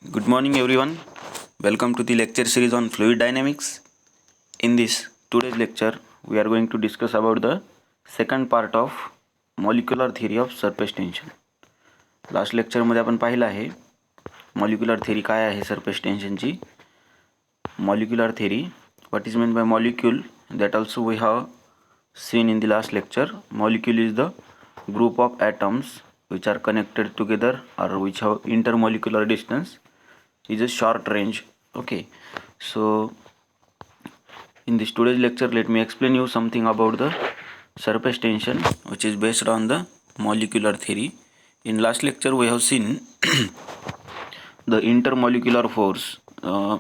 Good morning, everyone. Welcome to the lecture series on fluid dynamics. In this today's lecture, we are going to discuss about the second part of molecular theory of surface tension. Last लेक्चरमध्ये आपण पाहिलं आहे molecular theory काय आहे surface टेन्शनची. Molecular theory, what is meant by molecule, that also we have seen in the last lecture. Molecule is the group of atoms which are connected together or which have intermolecular distance is a short range. Okay, so in this today's lecture, let me explain you something about the surface tension which is based on the molecular theory. In last lecture we have seen the intermolecular force.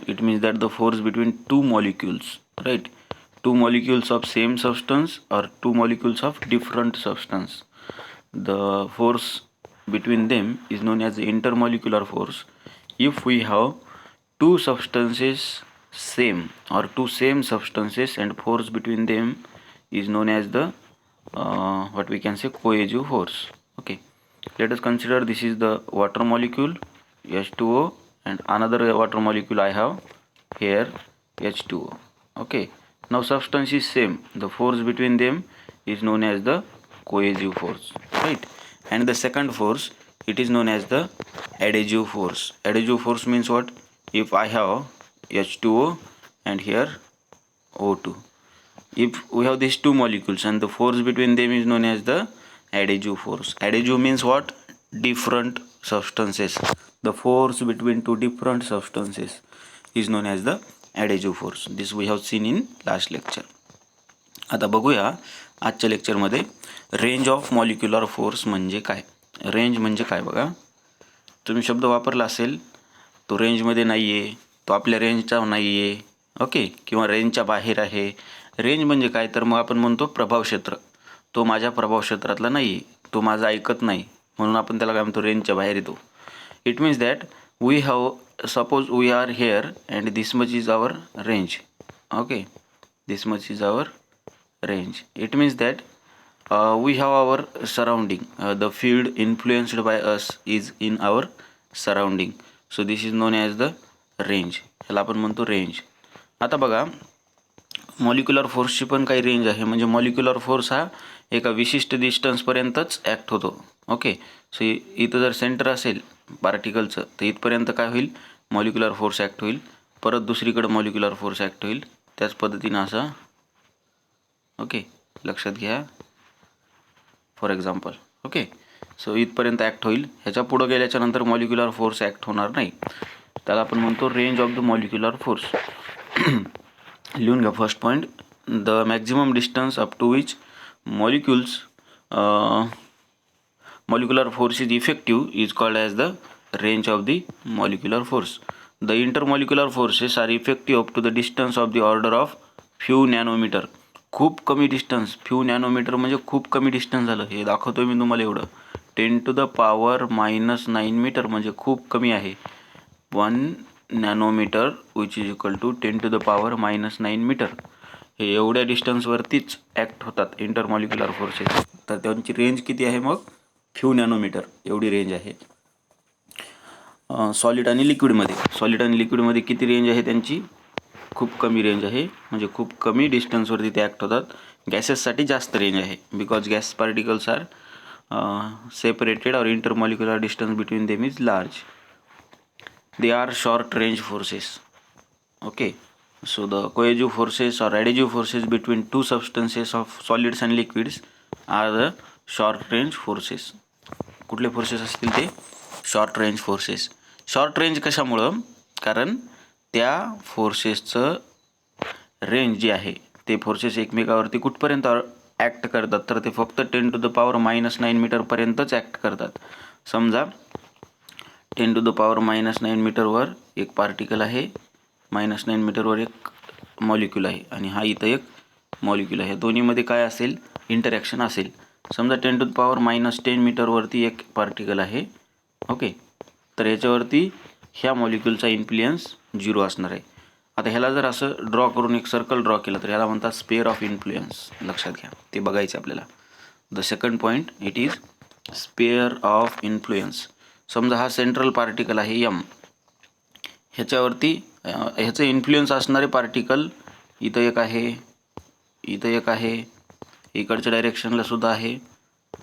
It means that the force between two molecules, right? Two molecules of same substance or two molecules of different substance, the force between them is known as the intermolecular force. If we have two substances same or two same substances and force between them is known as the what we can say cohesive force. Okay, let us consider this is the water molecule H2O and another water molecule I have here H2O. Okay, now substance is same, the force between them is known as the cohesive force, right? And the second force, it is known as the adhesive force. Adhesive force means what? If I have H2O and here O2, if we have these two molecules and the force between them is known as the adhesive force. Adhesive means what? Different substances. The force between two different substances is known as the adhesive force. This we have seen in last lecture. आता बघूया आजच्या लेक्चरमध्ये range of molecular force म्हणजे काय. Range म्हणजे काय बघा, तुम्ही शब्द वापरला असेल तो रेंजमध्ये नाही आहे, तो आपल्या रेंजचा नाही आहे, ओके, किंवा रेंजच्या बाहेर आहे. रेंज म्हणजे काय, तर मग आपण म्हणतो प्रभाव क्षेत्र. तो माझ्या प्रभाव क्षेत्रातला नाही आहे, तो माझा ऐकत नाही, म्हणून आपण त्याला काय म्हणतो, रेंजच्या बाहेर येतो. It means that we have, suppose we are here and this much is our range. Okay, this much is our range. It means that we have our surrounding, the field influenced by us is in our surrounding, so this is known as the range. ह्याला आपण म्हणतो range. आता बघा molecular फोर्सची पण काही range आहे. म्हणजे मॉलिक्युलर फोर्स हा एका विशिष्ट डिस्टन्सपर्यंतच ॲक्ट होतो. ओके, सो इथं जर सेंटर असेल पार्टिकलचं तर इथपर्यंत काय होईल, मॉलिक्युलर फोर्स ॲक्ट होईल. परत दुसरीकडे मॉलिक्युलर फोर्स ॲक्ट होईल. त्याच पद्धतीनं असा, ओके, लक्षात घ्या. फॉर एक्झाम्पल, ओके, सो इथपर्यंत ॲक्ट होईल. ह्याच्या पुढं गेल्याच्या नंतर मॉलिक्युलर फोर्स ॲक्ट होणार नाही. त्याला आपण म्हणतो range of the molecular force. लिहून घ्या first point, the maximum distance up to which molecular force is effective is called as the range of the molecular force. The intermolecular forces are effective up to the distance of the order of few nanometre. खूप कमी distance, few nanometre म्हणजे खूप कमी distance झालं. हे दाखवतो मी तुम्हाला एवढं, 10⁻⁹ मीटर म्हणजे खूप कमी आहे. 1 nanometre which is equal to 10⁻⁹ metre. हे एवढ्या डिस्टन्सवरतीच ॲक्ट होतात इंटरमॉलिक्युलर फोर्सेस. तर त्यांची रेंज किती आहे मग, फ्यू नॅनोमीटर एवढी रेंज आहे. सॉलिड आणि लिक्विडमध्ये किती रेंज आहे त्यांची, खूप कमी रेंज आहे. म्हणजे खूप कमी डिस्टन्सवरती ते ॲक्ट होतात. गॅसेससाठी जास्त रेंज आहे, because gas particles are separated और intermolecular distance between them is large. They are short range forces. Okay, so the cohesive forces और adhesive forces between two substances of solids and liquids are the short range forces. कुठले forces असतील ते, short range forces. Short range कशामुळं, कारण त्या फोर्सेसचं range जे आहे ते फोर्सेस एकमेकावरती कुठपर्यंत ॲक्ट करतात, तर ते फक्त 10⁻⁹ मीटरपर्यंतच ॲक्ट करतात. समजा 10⁻⁹ मीटरवर एक पार्टिकल आहे, -9 मीटरवर एक मॉलिक्यूल आहे, आणि हा इथं एक मॉलिक्यूल आहे. दोन्हीमध्ये काय असेल, इंटरॅक्शन असेल. समजा 10⁻⁻10 मीटरवरती एक पार्टिकल आहे. ओके, तर याच्यावरती ह्या मॉलिक्यूलचा इन्फ्लुएन्स 0 असणार आहे. आता ह्याला जर असं ड्रॉ करून एक सर्कल ड्रॉ केलं तर ह्याला म्हणतात स्पेअर ऑफ इन्फ्लुएन्स. लक्षात घ्या, ते बघायचं आपल्याला. The second point, it is spare of influence. समजा हा सेंट्रल पार्टिकल आहे M, ह्याच्यावरती ह्याचं इन्फ्लुएन्स असणारे पार्टिकल इथं एक आहे, इथं एक आहे, इकडच्या डायरेक्शनला सुद्धा आहे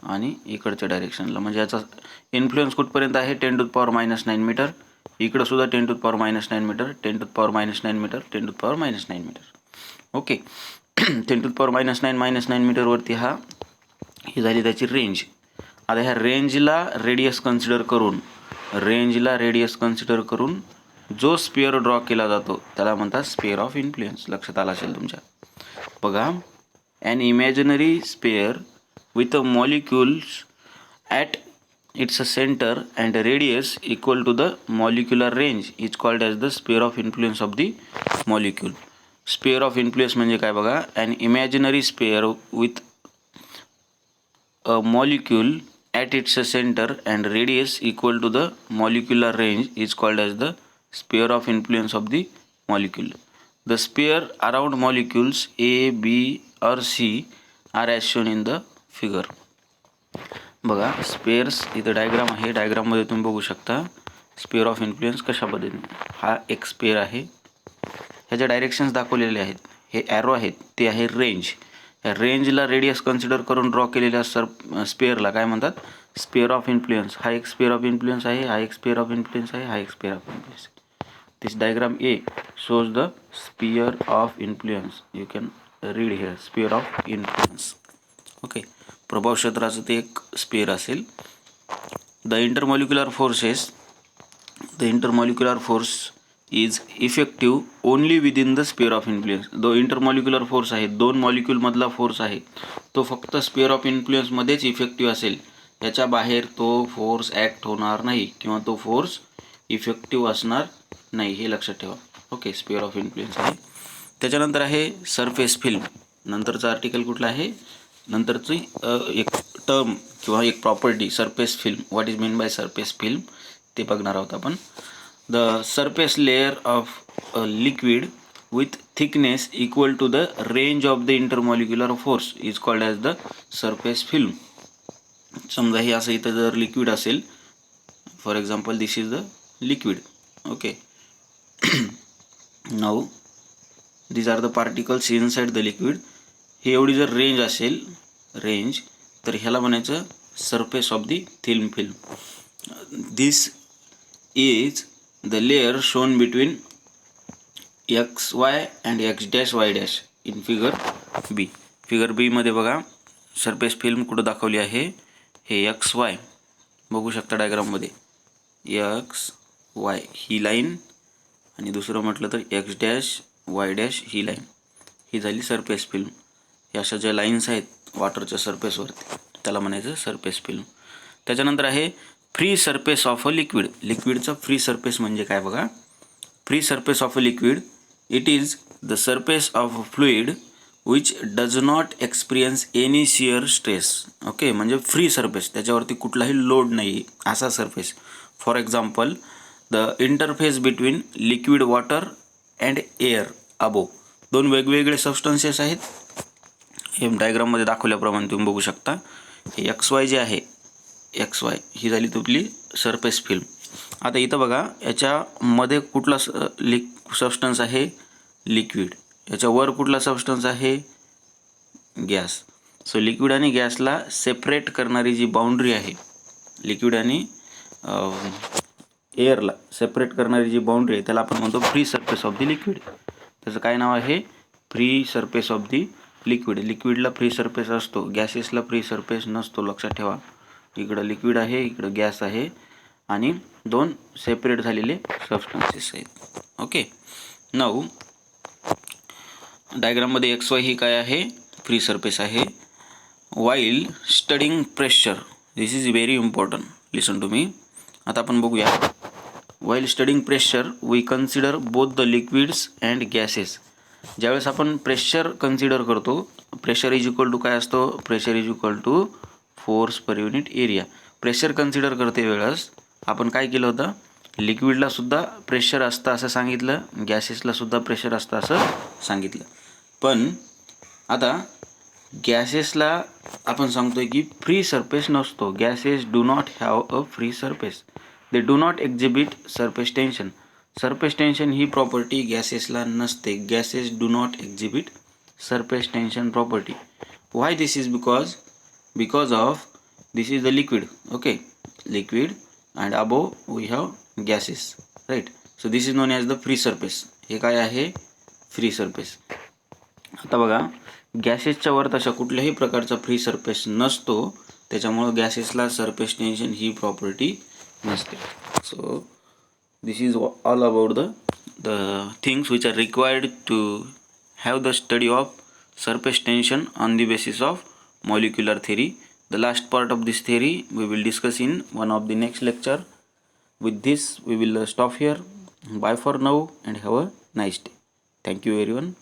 आणि इकडच्या डायरेक्शनला. म्हणजे याचा इन्फ्लुएन्स कुठपर्यंत आहे 10⁻⁹ मीटर. इकडं सुद्धा 10⁻⁹ मीटर, 10⁻⁹ मीटर, 10⁻⁹ मीटर. ओके. 10⁻⁹ मीटरवरती ही झाली त्याची रेंज. आता ह्या रेंजला रेडियस कन्सिडर करून जो स्पिअर ड्रॉ केला जातो त्याला म्हणतात स्पिअर ऑफ इन्फ्लुएन्स. लक्षात आलं असेल तुमच्या. बघा, an imaginary sphere with a molecules at its center and a radius equal to the molecular range is called as the sphere of influence of the molecule. Sphere of influence म्हणजे काय बघा, an imaginary sphere with a molecule at its center and radius equal to the molecular range is called as the sphere of influence of the molecule. The sphere around molecules A, B or C are as shown in the figure. बघा, spares इथं diagram आहे. डायग्राममध्ये तुम्ही बघू शकता spare of influence कशा पद्धतीने. हा एक स्पेअर आहे, ह्याच्या डायरेक्शन्स दाखवलेले आहेत. हे ॲरो आहेत, ते आहे रेंज. या रेंजला रेडियस कन्सिडर करून ड्रॉ केलेल्या स्पेअरला काय म्हणतात, स्पेअर ऑफ इन्फ्लुएन्स. हा एक स्पेअर ऑफ इन्फ्लुएन्स आहे, हा एक स्पेअर ऑफ इन्फ्लुएन्स आहे, हा एक spare of influence. This diagram A shows the sphere of influence. You can read here, sphere of influence. Okay, प्रभाव क्षेत्राचं ते एक स्पेअर असेल. The intermolecular force is effective only within the sphere of influence. जो intermolecular force आहे, दोन molecule मधला force आहे, तो फक्त स्पेअर ऑफ इन्फ्लुएन्स मध्येच इफेक्टिव्ह असेल. याच्या बाहेर तो फोर्स ॲक्ट होणार नाही किंवा तो फोर्स इफेक्टिव्ह असणार नाही, हे लक्षात ठेवा. ओके, स्पेअर ऑफ इन्फ्लुएन्स आहे. त्याच्यानंतर आहे सरफेस फिल्म. नंतरचं आर्टिकल कुठलं आहे, नंतरची एक टर्म किंवा एक property surface film. What is mean by surface film ते बघणार आहोत आपण. The surface layer of liquid with thickness equal to the range of the intermolecular force is called as the surface film. समजा हे असं इथं जर लिक्विड असेल, for example this is the liquid. Okay, now these are the particles inside the liquid. हे एवढी जर range असेल, तर ह्याला म्हणायचं surface of the film. This is the layer shown between XY and X', in figure B. Figure B मध्ये बघा, surface film कुठं दाखवली आहे, हे XY बघू शकता डायग्राममध्ये. XY ही लाईन आणि दुसरं म्हटलं तर X', ही लाईन, ही झाली सरफेस फिल्म. ह्या अशा ज्या लाईन्स आहेत वॉटरच्या सरफेसवरती त्याला म्हणायचं सरफेस फिल्म. त्याच्यानंतर आहे free surface of a liquid. लिक्विडचा फ्री सरफेस म्हणजे काय बघा, free surface of a liquid, it is the surface of a fluid which does not experience any shear stress. Okay, म्हणजे फ्री सरफेस, त्याच्यावरती कुठलाही load नाही असा सरफेस. For example, the interface between liquid water and air above. दोन वेगवेगळे substances आहेत, हे डायग्राममध्ये दाखवल्याप्रमाणे तुम्ही बघू शकता. हे XY जे आहे, XY ही झाली तुपली सरफेस फिल्म. आता इथं बघा, याच्यामध्ये कुठला सबस्टन्स आहे, लिक्विड. याच्यावर कुठला सबस्टन्स आहे, गॅस. सो लिक्विड आणि गॅसला सेपरेट करणारी जी बाउंड्री आहे, लिक्विड आणि एअरला सेपरेट करणारी जी बाउंड्री आहे, त्याला आपण म्हणतो free surface of the liquid. त्याचं काय नाव आहे, free surface of the liquid. लिक्विडला फ्री सरफेस असतो, गॅसेसला फ्री सरफेस नसतो. लक्षात ठेवा, इकडं लिक्विड आहे, इकडं गॅस आहे आणि दोन सेपरेट झालेले सबस्टन्सेस आहेत. ओके, नाऊ डायग्राममध्ये XY ही काय आहे, फ्री सरफेस आहे. While studying pressure, this is very important, listen to me. आता आपण बघूया, while studying pressure we consider both the liquids and gases. ज्यावेळेस आपण प्रेशर कन्सिडर करतो, प्रेशर इज इक्वल टू काय असतो, pressure is equal to force per unit area. Pressure consider करते वेळेस आपण काय केलं होतं, लिक्विडला सुद्धा प्रेशर असतं असं सांगितलं, गॅसेसला सुद्धा प्रेशर असतं असं सांगितलं. पण आता गॅसेसला आपण सांगतोय की फ्री सरफेस नसतो. Gases do not have a free surface, they do not exhibit surface tension. Surface tension ही प्रॉपर्टी गॅसेसला नसते. Gases do not exhibit surface tension property. Why this is because of this is the liquid, okay, liquid, and above we have gases, right? So this is known as the free surface. हे काय आहे? Free surface. आता बघा, गॅसेसच्या वर तशा कुठल्याही प्रकारचा free surface नसतो, त्याच्यामुळे गॅसेसला सरफेस टेन्शन ही प्रॉपर्टी नसते. So this is all about the things which are required to have the study of surface tension on the basis of molecular theory. The last part of this theory we will discuss in one of the next lecture. With this we will stop here. Bye for now and have a nice day. Thank you everyone.